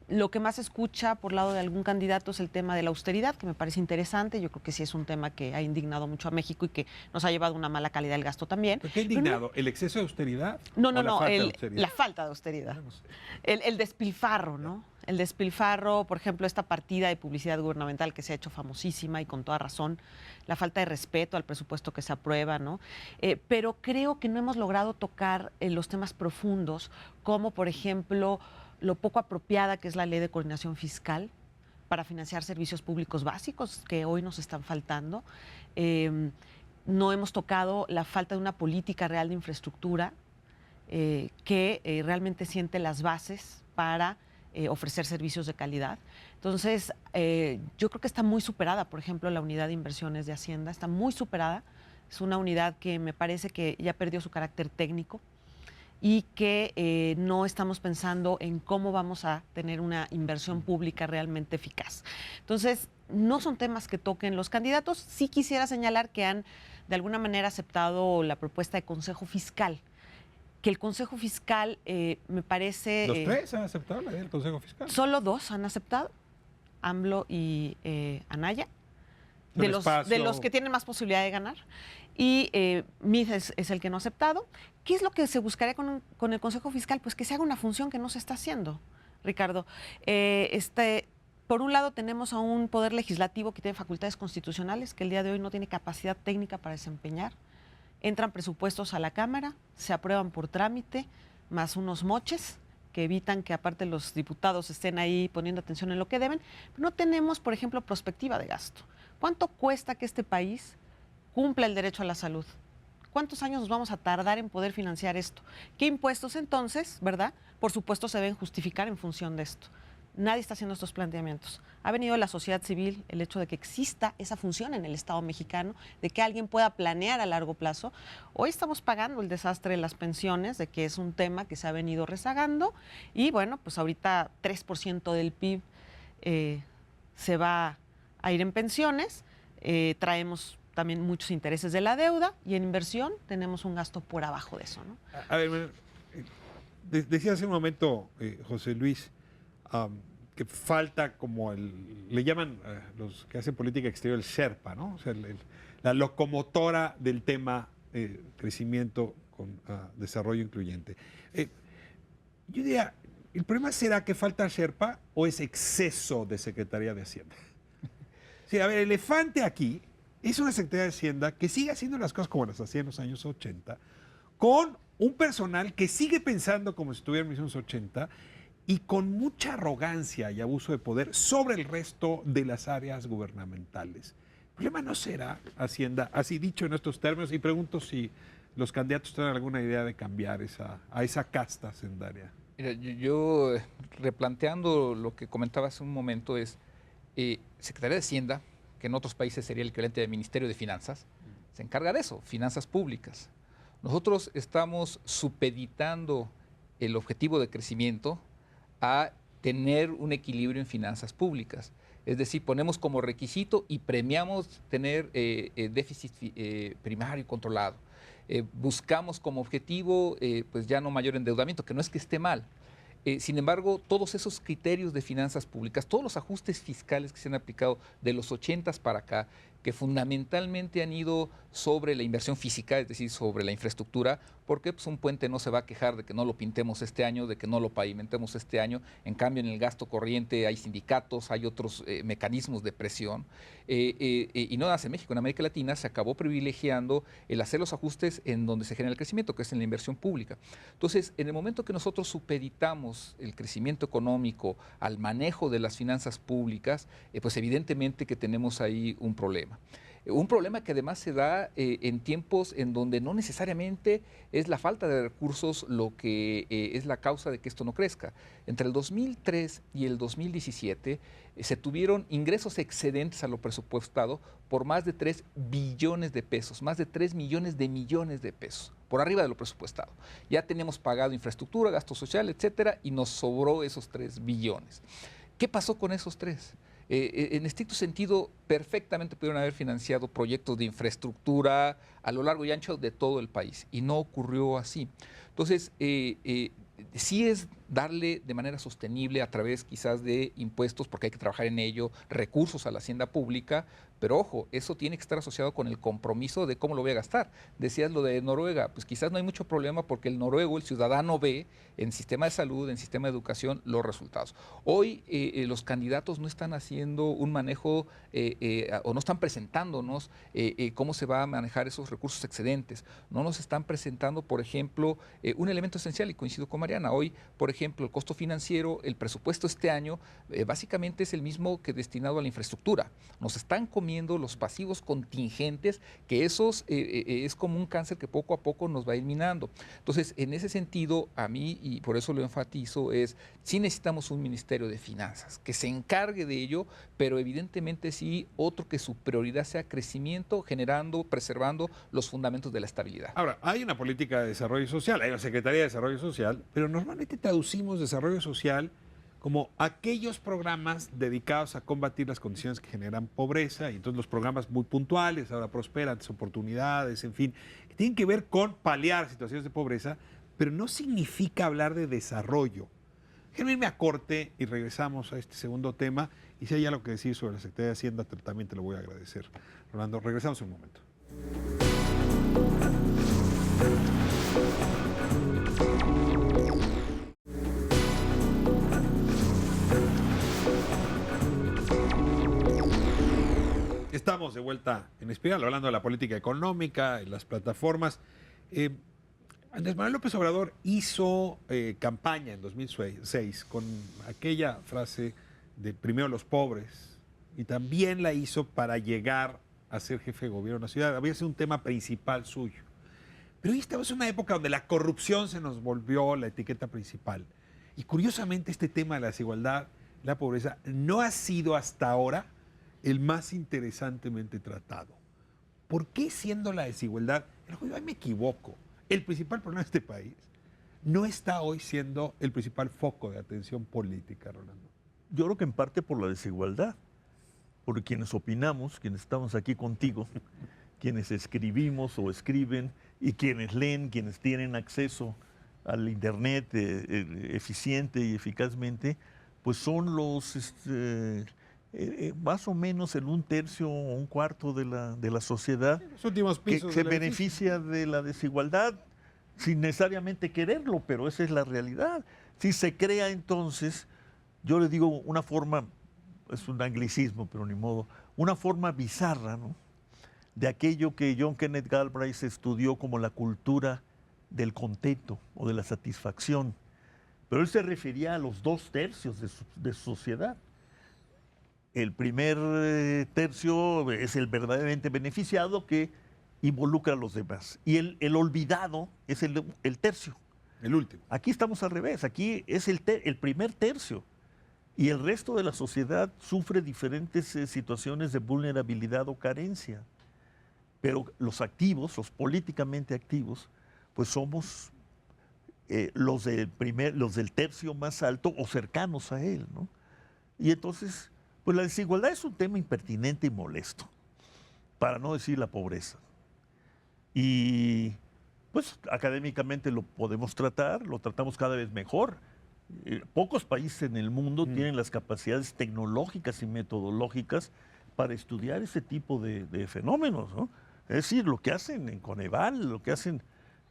Lo que más se escucha por lado de algún candidato es el tema de la austeridad, que me parece interesante. Yo creo que sí es un tema que ha indignado mucho a México y que nos ha llevado a una mala calidad del gasto también. ¿Por qué ha indignado? ¿El exceso de austeridad? No, o la falta de la austeridad? falta de austeridad. No sé. El despilfarro, ¿no? El despilfarro, por ejemplo, esta partida de publicidad gubernamental que se ha hecho famosísima y con toda razón, la falta de respeto al presupuesto que se aprueba, ¿no? Pero creo que no hemos logrado tocar los temas profundos, como por ejemplo lo poco apropiada que es la ley de coordinación fiscal para financiar servicios públicos básicos que hoy nos están faltando. No hemos tocado la falta de una política real de infraestructura que realmente siente las bases para ofrecer servicios de calidad. Entonces, yo creo que está muy superada, por ejemplo, la unidad de inversiones de Hacienda, está muy superada. Es una unidad que me parece que ya perdió su carácter técnico y que no estamos pensando en cómo vamos a tener una inversión pública realmente eficaz. Entonces, no son temas que toquen los candidatos. Sí quisiera señalar que han, de alguna manera, aceptado la propuesta de Consejo Fiscal, que el Consejo Fiscal me parece... ¿Los tres han aceptado la idea del Consejo Fiscal? Solo dos han aceptado, AMLO y Anaya, Un de espacio. los que tienen más posibilidad de ganar. Y MID es el que no ha aceptado. ¿Qué es lo que se buscaría con el Consejo Fiscal? Pues que se haga una función que no se está haciendo, Ricardo. Por un lado tenemos a un poder legislativo que tiene facultades constitucionales, que el día de hoy no tiene capacidad técnica para desempeñar. Entran presupuestos a la Cámara, se aprueban por trámite, más unos moches que evitan que aparte los diputados estén ahí poniendo atención en lo que deben. Pero no tenemos, por ejemplo, prospectiva de gasto. ¿Cuánto cuesta que este país cumpla el derecho a la salud? ¿Cuántos años nos vamos a tardar en poder financiar esto? ¿Qué impuestos entonces, verdad? Por supuesto se deben justificar en función de esto. Nadie está haciendo estos planteamientos. Ha venido de la sociedad civil el hecho de que exista esa función en el Estado mexicano, de que alguien pueda planear a largo plazo. Hoy estamos pagando el desastre de las pensiones, de que es un tema que se ha venido rezagando y bueno, pues ahorita 3% del PIB se va a ir en pensiones. Traemos también muchos intereses de la deuda y en inversión tenemos un gasto por abajo de eso, ¿no? A ver, decía hace un momento, José Luis, que falta como le llaman los que hacen política exterior el Sherpa, ¿no? O sea, la locomotora del tema crecimiento con desarrollo incluyente. Yo diría, ¿el problema será que falta Sherpa o es exceso de Secretaría de Hacienda? Sí, a ver, el elefante aquí es una Secretaría de Hacienda que sigue haciendo las cosas como las hacía en los años 80, con un personal que sigue pensando como si estuviera en los años 80 y con mucha arrogancia y abuso de poder sobre el resto de las áreas gubernamentales. El problema no será Hacienda, así dicho en estos términos, y pregunto si los candidatos tienen alguna idea de cambiar a esa casta hacendaria. Mira, yo replanteando lo que comentaba hace un momento es Secretaría de Hacienda, que en otros países sería el equivalente del Ministerio de Finanzas, se encarga de eso, finanzas públicas. Nosotros estamos supeditando el objetivo de crecimiento a tener un equilibrio en finanzas públicas. Es decir, ponemos como requisito y premiamos tener déficit primario controlado. Buscamos como objetivo pues ya no mayor endeudamiento, que no es que esté mal. Sin embargo, todos esos criterios de finanzas públicas, todos los ajustes fiscales que se han aplicado de los 80s para acá, que fundamentalmente han ido sobre la inversión física, es decir, sobre la infraestructura, porque pues, un puente no se va a quejar de que no lo pintemos este año, de que no lo pavimentemos este año. En cambio, en el gasto corriente hay sindicatos, hay otros mecanismos de presión. Y no nada más en México, en América Latina se acabó privilegiando el hacer los ajustes en donde se genera el crecimiento, que es en la inversión pública. Entonces, en el momento que nosotros supeditamos el crecimiento económico al manejo de las finanzas públicas, pues evidentemente que tenemos ahí un problema. Un problema que además se da en tiempos en donde no necesariamente es la falta de recursos lo que es la causa de que esto no crezca. Entre el 2003 y el 2017 se tuvieron ingresos excedentes a lo presupuestado por más de 3 billones de pesos, más de 3 millones de pesos, por arriba de lo presupuestado. Ya teníamos pagado infraestructura, gasto social, etcétera, y nos sobró esos 3 billones. ¿Qué pasó con esos 3? En estricto sentido, perfectamente pudieron haber financiado proyectos de infraestructura a lo largo y ancho de todo el país, y no ocurrió así. Entonces, sí es darle de manera sostenible a través quizás de impuestos, porque hay que trabajar en ello, recursos a la hacienda pública, pero ojo, eso tiene que estar asociado con el compromiso de cómo lo voy a gastar. Decías lo de Noruega, pues quizás no hay mucho problema porque el noruego, el ciudadano ve en sistema de salud, en sistema de educación, los resultados. Hoy los candidatos no están haciendo un manejo o no están presentándonos cómo se va a manejar esos recursos excedentes. No nos están presentando, por ejemplo, un elemento esencial, y coincido con Mariana. Hoy, por ejemplo, el costo financiero, el presupuesto este año, básicamente es el mismo que destinado a la infraestructura. Nos están comiendo los pasivos contingentes, que esos es como un cáncer que poco a poco nos va eliminando. Entonces, en ese sentido, a mí, y por eso lo enfatizo, es sí necesitamos un Ministerio de Finanzas que se encargue de ello, pero evidentemente sí otro que su prioridad sea crecimiento, generando, preservando los fundamentos de la estabilidad. Ahora, hay una política de desarrollo social, hay una Secretaría de Desarrollo Social, pero normalmente traducimos desarrollo social como aquellos programas dedicados a combatir las condiciones que generan pobreza, y entonces los programas muy puntuales, ahora prosperan, oportunidades, en fin, que tienen que ver con paliar situaciones de pobreza, pero no significa hablar de desarrollo. Déjenme irme a corte y regresamos a este segundo tema, y si hay algo que decir sobre la Secretaría de Hacienda, también te lo voy a agradecer. Rolando, regresamos en un momento. Estamos de vuelta en Espiral, hablando de la política económica, en las plataformas. Andrés Manuel López Obrador hizo campaña en 2006 con aquella frase de primero los pobres, y también la hizo para llegar a ser jefe de gobierno de la ciudad. Había sido un tema principal suyo. Pero hoy estamos en una época donde la corrupción se nos volvió la etiqueta principal. Y curiosamente este tema de la desigualdad, la pobreza, no ha sido hasta ahora el más interesantemente tratado. ¿Por qué, siendo la desigualdad, hoy me equivoco, el principal problema de este país, no está hoy siendo el principal foco de atención política, Rolando? Yo creo que en parte por la desigualdad, por quienes opinamos, quienes estamos aquí contigo, quienes escribimos o escriben, y quienes leen, quienes tienen acceso al Internet eficiente y eficazmente, pues son los más o menos el 1/3 o 1/4 de la sociedad Los últimos que pisos se del edificio. beneficia de la desigualdad sin necesariamente quererlo, pero esa es la realidad. Si se crea entonces, yo le digo una forma, es un anglicismo, pero ni modo, una forma bizarra, ¿no?, de aquello que John Kenneth Galbraith estudió como la cultura del contento o de la satisfacción. Pero él se refería a los 2/3 de su sociedad. El primer tercio es el verdaderamente beneficiado, que involucra a los demás. Y el olvidado es el tercio. El último. Aquí estamos al revés, aquí es el primer tercio. Y el resto de la sociedad sufre diferentes situaciones de vulnerabilidad o carencia. Pero los activos, los políticamente activos, pues somos los del tercio más alto o cercanos a él, ¿no? Y entonces, pues la desigualdad es un tema impertinente y molesto, para no decir la pobreza. Y pues académicamente lo podemos tratar, lo tratamos cada vez mejor. Pocos países en el mundo tienen las capacidades tecnológicas y metodológicas para estudiar ese tipo de fenómenos, ¿no? Es decir, lo que hacen en Coneval, lo que hacen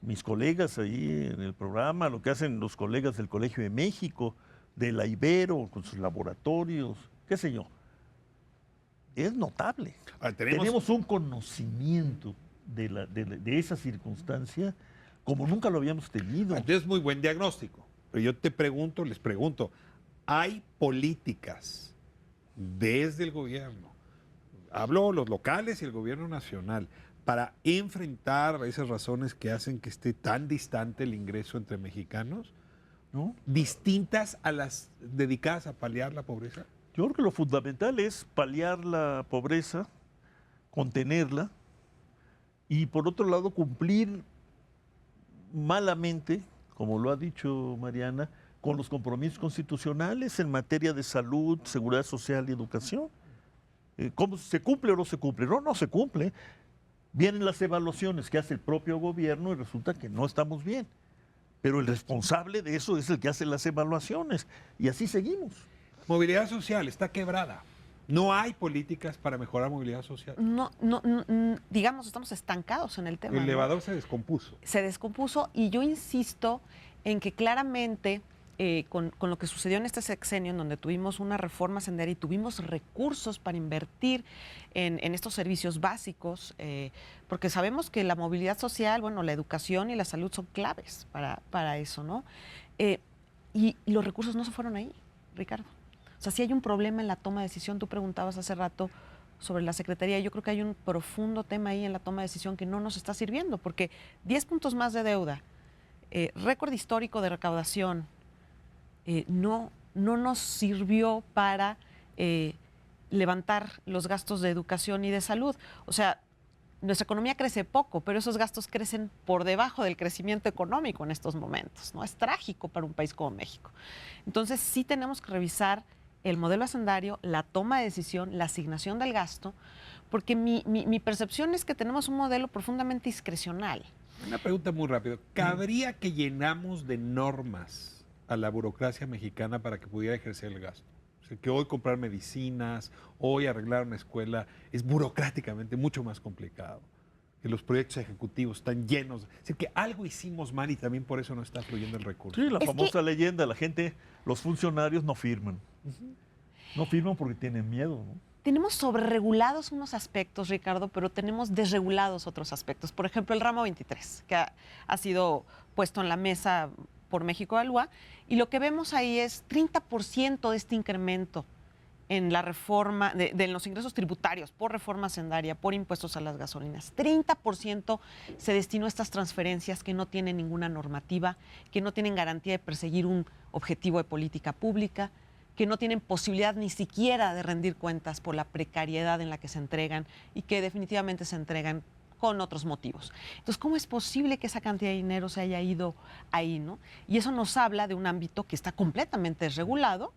mis colegas ahí en el programa, lo que hacen los colegas del Colegio de México, de la Ibero, con sus laboratorios, qué sé yo, es notable. Tenemos un conocimiento de esa circunstancia como nunca lo habíamos tenido. Entonces, muy buen diagnóstico. Pero yo les pregunto, ¿hay políticas desde el gobierno, hablo los locales y el gobierno nacional, para enfrentar esas razones que hacen que esté tan distante el ingreso entre mexicanos, ¿no? distintas a las dedicadas a paliar la pobreza? Yo creo que lo fundamental es paliar la pobreza, contenerla y por otro lado cumplir malamente, como lo ha dicho Mariana, con los compromisos constitucionales en materia de salud, seguridad social y educación. ¿Cómo se cumple o no se cumple? No, no se cumple. Vienen las evaluaciones que hace el propio gobierno y resulta que no estamos bien. Pero el responsable de eso es el que hace las evaluaciones. Y así seguimos. Movilidad social está quebrada. No hay políticas para mejorar movilidad social. Digamos, estamos estancados en el tema. El ¿no? elevador se descompuso. Se descompuso y yo insisto en que claramente con lo que sucedió en este sexenio, en donde tuvimos una reforma sendaria y tuvimos recursos para invertir en estos servicios básicos, porque sabemos que la movilidad social, bueno, la educación y la salud son claves para eso, ¿no? Y los recursos no se fueron ahí, Ricardo. O sea, si hay un problema en la toma de decisión, tú preguntabas hace rato sobre la Secretaría, yo creo que hay un profundo tema ahí en la toma de decisión que no nos está sirviendo, porque 10 puntos más de deuda, récord histórico de recaudación, no nos sirvió para levantar los gastos de educación y de salud. O sea, nuestra economía crece poco, pero esos gastos crecen por debajo del crecimiento económico en estos momentos, ¿no? Es trágico para un país como México. Entonces, sí tenemos que revisar el modelo hacendario, la toma de decisión, la asignación del gasto, porque mi percepción es que tenemos un modelo profundamente discrecional. Una pregunta muy rápida. ¿Cabría que llenamos de normas a la burocracia mexicana para que pudiera ejercer el gasto? O sea, que hoy comprar medicinas, hoy arreglar una escuela es burocráticamente mucho más complicado. Que los proyectos ejecutivos están llenos. Es decir, que algo hicimos mal y también por eso no está fluyendo el recurso. Sí, la famosa leyenda, la gente, los funcionarios no firman. No firman porque tienen miedo, ¿no? Tenemos sobreregulados unos aspectos, Ricardo, pero tenemos desregulados otros aspectos. Por ejemplo, el ramo 23, que ha sido puesto en la mesa por México Evalúa, y lo que vemos ahí es 30% de este incremento en la reforma de los ingresos tributarios por reforma hacendaria, por impuestos a las gasolinas. 30% se destinó a estas transferencias que no tienen ninguna normativa, que no tienen garantía de perseguir un objetivo de política pública, que no tienen posibilidad ni siquiera de rendir cuentas por la precariedad en la que se entregan y que definitivamente se entregan con otros motivos. Entonces, ¿cómo es posible que esa cantidad de dinero se haya ido ahí, ¿no? Y eso nos habla de un ámbito que está completamente desregulado.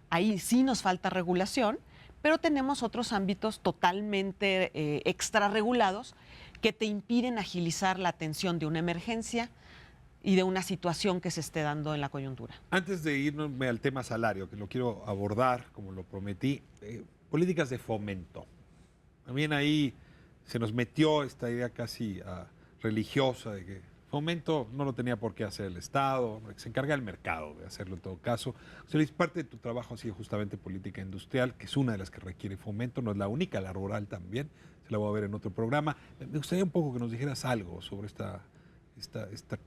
Ahí sí nos falta regulación, pero tenemos otros ámbitos totalmente extrarregulados que te impiden agilizar la atención de una emergencia y de una situación que se esté dando en la coyuntura. Antes de irme al tema salario, que lo quiero abordar, como lo prometí, políticas de fomento. También ahí se nos metió esta idea casi religiosa de que fomento no lo tenía por qué hacer el Estado, se encarga el mercado de hacerlo en todo caso. O sea, parte de tu trabajo ha sido justamente política industrial, que es una de las que requiere fomento, no es la única, la rural también, se la voy a ver en otro programa. Me gustaría un poco que nos dijeras algo sobre esta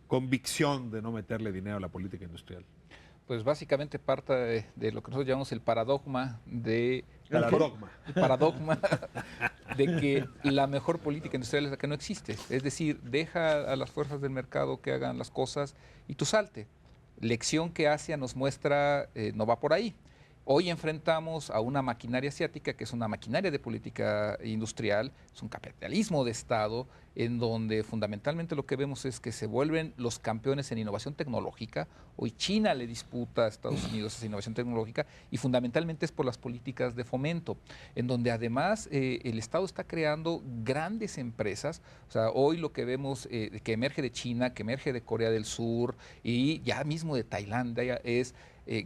convicción de no meterle dinero a la política industrial. Pues básicamente parte de lo que nosotros llamamos el paradigma de... El paradigma de que la mejor política industrial es la que no existe. Es decir, deja a las fuerzas del mercado que hagan las cosas y tú salte. Lección que Asia nos muestra no va por ahí. Hoy enfrentamos a una maquinaria asiática que es una maquinaria de política industrial, es un capitalismo de Estado, en donde fundamentalmente lo que vemos es que se vuelven los campeones en innovación tecnológica. Hoy China le disputa a Estados Unidos esa innovación tecnológica y fundamentalmente es por las políticas de fomento, en donde además el Estado está creando grandes empresas. O sea, hoy lo que vemos que emerge de China, que emerge de Corea del Sur y ya mismo de Tailandia es...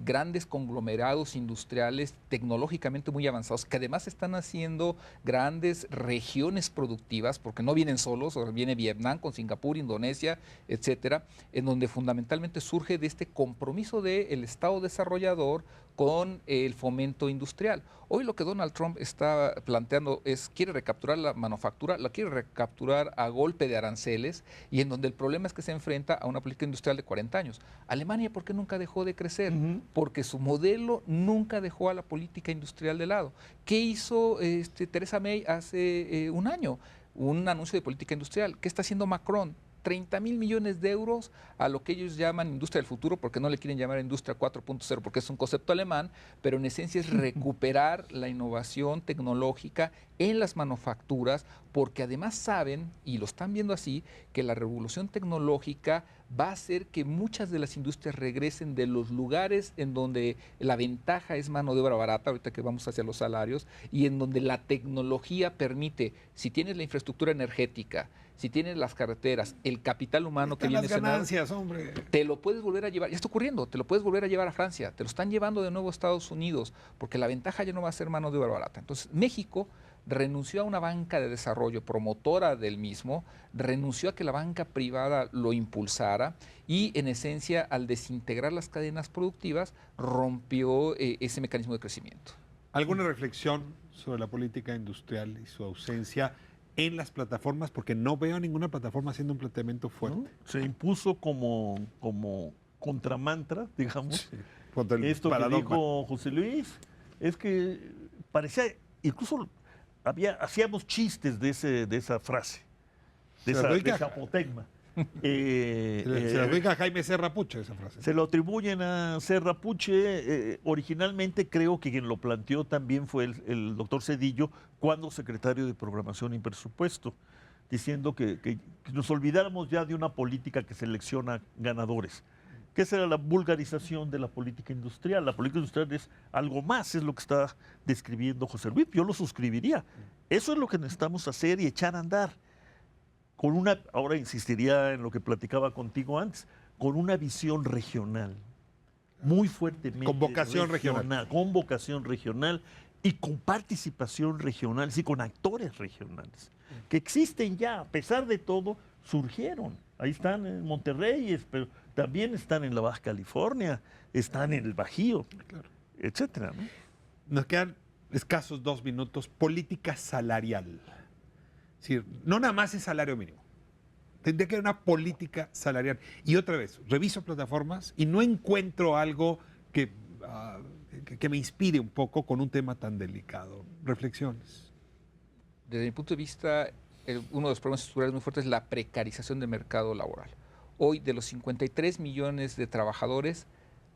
grandes conglomerados industriales tecnológicamente muy avanzados que además están haciendo grandes regiones productivas porque no vienen solos, solos, o viene Vietnam con Singapur, Indonesia, etcétera, en donde fundamentalmente surge de este compromiso del Estado desarrollador con el fomento industrial. Hoy lo que Donald Trump está planteando es, quiere recapturar la manufactura, la quiere recapturar a golpe de aranceles, y en donde el problema es que se enfrenta a una política industrial de 40 años. Alemania, ¿por qué nunca dejó de crecer? Porque su modelo nunca dejó a la política industrial de lado. ¿Qué hizo Theresa May hace un año? Un anuncio de política industrial. ¿Qué está haciendo Macron? 30.000 millones de euros a lo que ellos llaman industria del futuro, porque no le quieren llamar industria 4.0, porque es un concepto alemán, pero en esencia es recuperar la innovación tecnológica en las manufacturas, porque además saben, y lo están viendo así, que la revolución tecnológica va a hacer que muchas de las industrias regresen de los lugares en donde la ventaja es mano de obra barata, ahorita que vamos hacia los salarios, y en donde la tecnología permite, si tienes la infraestructura energética, si tienes las carreteras, el capital humano que viene las ganancias, hombre. te lo puedes volver a llevar, ya está ocurriendo, te lo puedes volver a llevar a Francia, te lo están llevando de nuevo a Estados Unidos, porque la ventaja ya no va a ser mano de obra barata. Entonces, México renunció a una banca de desarrollo promotora del mismo, renunció a que la banca privada lo impulsara y, en esencia, al desintegrar las cadenas productivas, rompió ese mecanismo de crecimiento. ¿Alguna reflexión sobre la política industrial y su ausencia en las plataformas? Porque no veo ninguna plataforma haciendo un planteamiento fuerte. ¿No? Se impuso como contramantra, digamos, Sí, contra el esto que paradigma. dijo José Luis, es que parecía, incluso hacíamos chistes de esa frase, de Se la doy ese caja. apotegma. Se la ubica a Jaime Serra Puche esa frase. Se lo atribuyen a Serra Puche. Originalmente creo que quien lo planteó también fue el doctor Cedillo, cuando secretario de Programación y Presupuesto, diciendo que nos olvidáramos ya de una política que selecciona ganadores, que esa era la vulgarización de la política industrial. La política industrial es algo más, es lo que está describiendo José Luis. Yo lo suscribiría. Eso es lo que necesitamos hacer y echar a andar. Ahora insistiría en lo que platicaba contigo antes, con una visión regional, muy fuertemente. Con vocación regional. Con vocación regional y con participación regional, sí, con actores regionales, que existen ya, a pesar de todo, surgieron. Ahí están en Monterrey, pero también están en la Baja California, están en el Bajío, etcétera, ¿no? Nos quedan escasos 2 minutos. Política salarial. Es decir, no nada más es salario mínimo. Tendría que haber una política salarial. Y otra vez, reviso plataformas y no encuentro algo que me inspire un poco con un tema tan delicado. Reflexiones. Desde mi punto de vista, uno de los problemas estructurales muy fuertes es la precarización del mercado laboral. Hoy, de los 53 millones de trabajadores,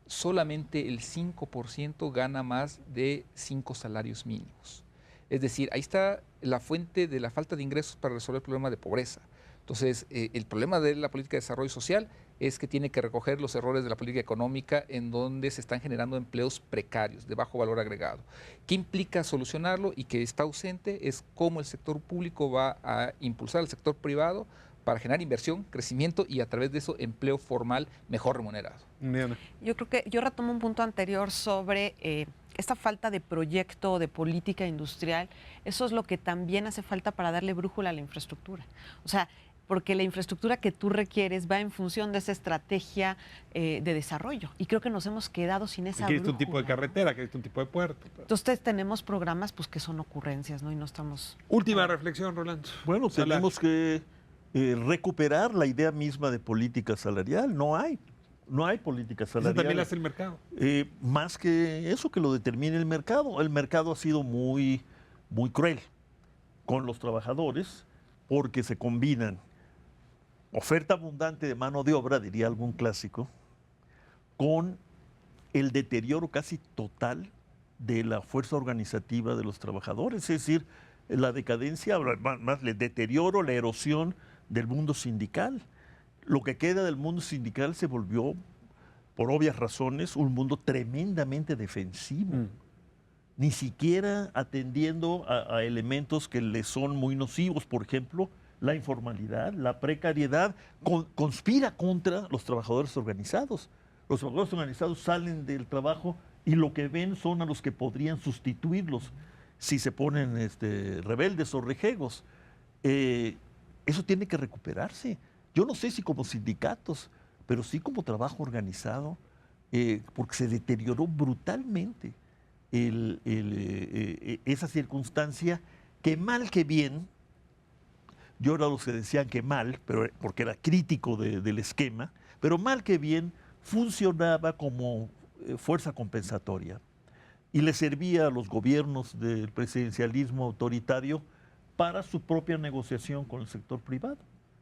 solamente el 5% gana más de 5 salarios mínimos. Es decir, ahí está la fuente de la falta de ingresos para resolver el problema de pobreza. Entonces, el problema de la política de desarrollo social es que tiene que recoger los errores de la política económica en donde se están generando empleos precarios, de bajo valor agregado. ¿Qué implica solucionarlo y que está ausente? Es cómo el sector público va a impulsar al sector privado para generar inversión, crecimiento y, a través de eso, empleo formal mejor remunerado. Diana. Yo creo que yo retomo un punto anterior sobre esta falta de proyecto, de política industrial. Eso es lo que también hace falta para darle brújula a la infraestructura. O sea, porque la infraestructura que tú requieres va en función de esa estrategia de desarrollo. Y creo que nos hemos quedado sin esa Aquí está brújula. un tipo de carretera, aquí está un tipo de puerto. Entonces tenemos programas pues que son ocurrencias, ¿no? Y no estamos... Última reflexión, Rolando. Bueno, Salar. tenemos que recuperar la idea misma de política salarial. No hay política Eso salarial. también lo hace el mercado. Más que eso, que lo determine el mercado. El mercado ha sido muy, muy cruel con los trabajadores porque se combinan oferta abundante de mano de obra, diría algún clásico, con el deterioro casi total de la fuerza organizativa de los trabajadores. Es decir, la decadencia, más el deterioro, la erosión del mundo sindical. Lo que queda del mundo sindical se volvió, por obvias razones, un mundo tremendamente defensivo. Ni siquiera atendiendo a elementos que le son muy nocivos. Por ejemplo, la informalidad, la precariedad, conspira contra los trabajadores organizados. Los trabajadores organizados salen del trabajo y lo que ven son a los que podrían sustituirlos si se ponen rebeldes o rejegos. eso tiene que recuperarse. Yo no sé si como sindicatos, pero sí como trabajo organizado, porque se deterioró brutalmente esa circunstancia que mal que bien, yo era los que decían que mal, pero porque era crítico del esquema, pero mal que bien funcionaba como fuerza compensatoria y le servía a los gobiernos del presidencialismo autoritario para su propia negociación con el sector privado.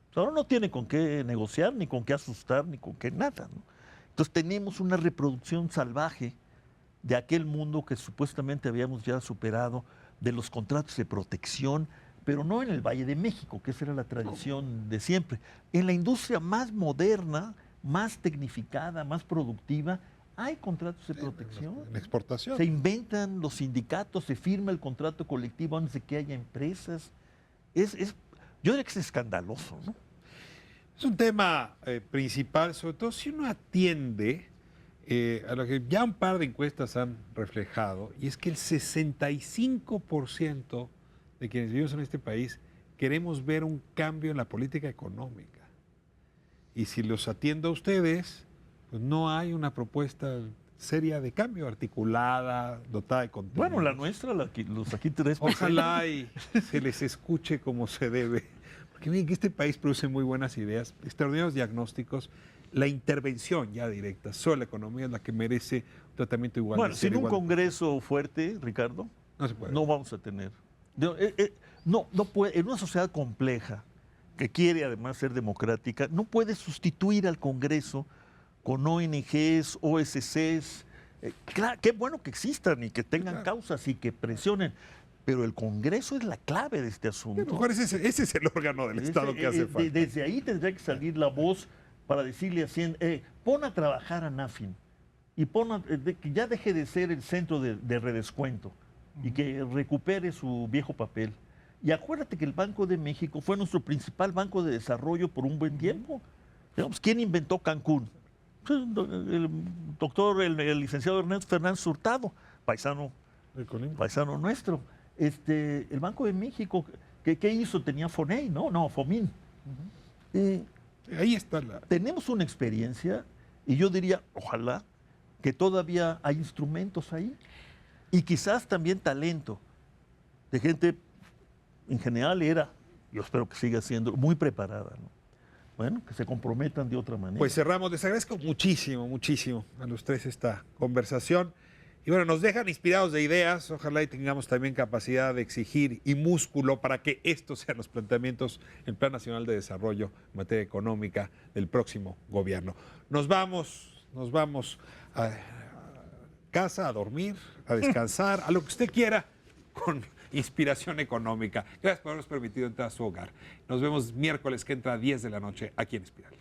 O sea, ahora no tiene con qué negociar, ni con qué asustar, ni con qué nada, ¿no? Entonces tenemos una reproducción salvaje de aquel mundo que supuestamente habíamos ya superado, de los contratos de protección, pero no en el Valle de México, que esa era la tradición de siempre. En la industria más moderna, más tecnificada, más productiva, hay contratos de protección. En exportación. Se inventan los sindicatos, se firma el contrato colectivo antes de que haya empresas. Yo diría que es escandaloso, ¿no? Es un tema principal, sobre todo si uno atiende a lo que ya un par de encuestas han reflejado, y es que el 65% de quienes vivimos en este país queremos ver un cambio en la política económica. Y si los atiendo a ustedes, pues no hay una propuesta seria de cambio, articulada, dotada de contenido. Bueno, la nuestra, los aquí tres. Ojalá y se les escuche como se debe. Porque miren que este país produce muy buenas ideas, extraordinarios diagnósticos. La intervención ya directa sobre la economía es la que merece un tratamiento igual. Bueno, sin un Congreso fuerte, Ricardo, no se puede. No vamos a tener. No puede, en una sociedad compleja, que quiere además ser democrática, no puede sustituir al Congreso con ONGs, OSCs. Claro, qué bueno que existan y que tengan causas y que presionen, pero el Congreso es la clave de este asunto. A lo mejor ese es el órgano del Estado que hace falta. Desde ahí tendría que salir la voz para decirle a Hacienda, pon a trabajar a NAFIN y que ya deje de ser el centro de redescuento y que recupere su viejo papel. Y acuérdate que el Banco de México fue nuestro principal banco de desarrollo por un buen tiempo. Digamos, ¿quién inventó Cancún? El doctor, el licenciado Ernesto Fernández Hurtado, paisano nuestro. El Banco de México, ¿qué hizo? Tenía FONEI, ¿no? FOMIN. Ahí está Tenemos una experiencia y yo diría, ojalá, que todavía hay instrumentos ahí y quizás también talento de gente, en general yo espero que siga siendo muy preparada, ¿no? Bueno, que se comprometan de otra manera. Pues cerramos. Les agradezco muchísimo, muchísimo a los tres esta conversación. Y bueno, nos dejan inspirados de ideas. Ojalá y tengamos también capacidad de exigir y músculo para que estos sean los planteamientos en el Plan Nacional de Desarrollo en materia económica del próximo gobierno. Nos vamos a casa, a dormir, a descansar, a lo que usted quiera, con inspiración económica. Gracias por habernos permitido entrar a su hogar. Nos vemos miércoles que entra a 10 de la noche aquí en Espiral.